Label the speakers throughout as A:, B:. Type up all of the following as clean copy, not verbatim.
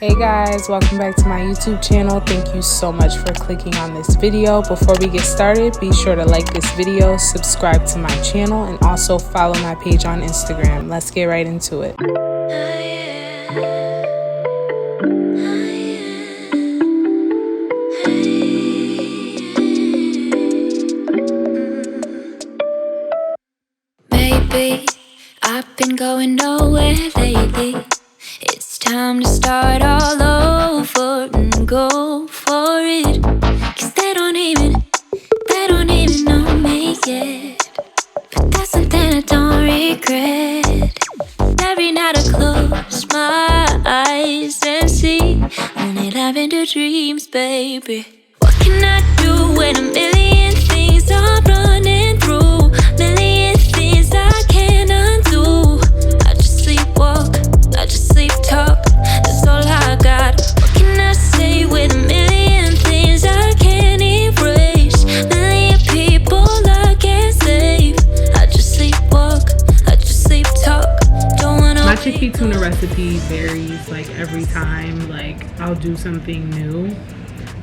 A: Hey guys, welcome back to my YouTube channel. Thank you so much for clicking on this video. Before we get started, be sure to like this video, subscribe to my channel, and also follow my page on Instagram. Let's get right into it.
B: Maybe I've been going nowhere lately. It's time to start all over and go for it. 'Cause they don't even know me yet. But that's something I don't regret. Every night I close my eyes and see only love into dreams, baby. What can I do when a million things are running through? Million things I can't undo. I just sleepwalk, I just sleep talk. That's all I got. What can I say with a million things I can't erase? Million people I can't save. I just sleepwalk, I just sleep talk. Don't wanna.
A: My chickpea tuna recipe varies like every time. Like I'll do something new.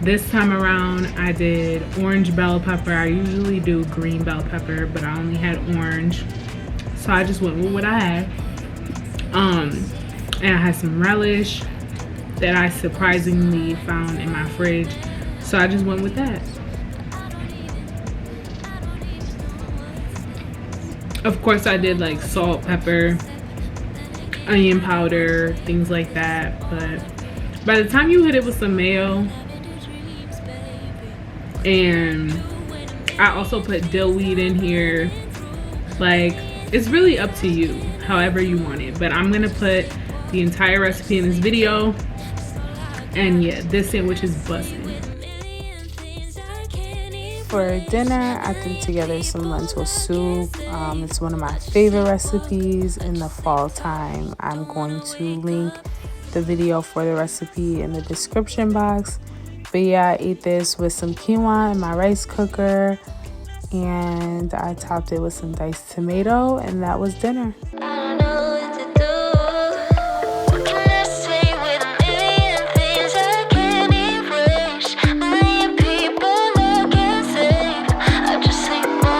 A: This time around I did orange bell pepper. I usually do green bell pepper, but I only had orange, so I just went with what I had. And I had some relish that I surprisingly found in my fridge, so I just went with that. Of course I did like salt, pepper, onion powder, things like that, but by the time you hit it with some mayo, and I also put dill weed in here, like it's really up to you however you want it, but I'm gonna put the entire recipe in this video. And yeah, this sandwich is busting. For dinner, I threw together some lentil soup. It's one of my favorite recipes in the fall time. I'm going to link the video for the recipe in the description box. But yeah, I ate this with some quinoa in my rice cooker, and I topped it with some diced tomato, and that was dinner.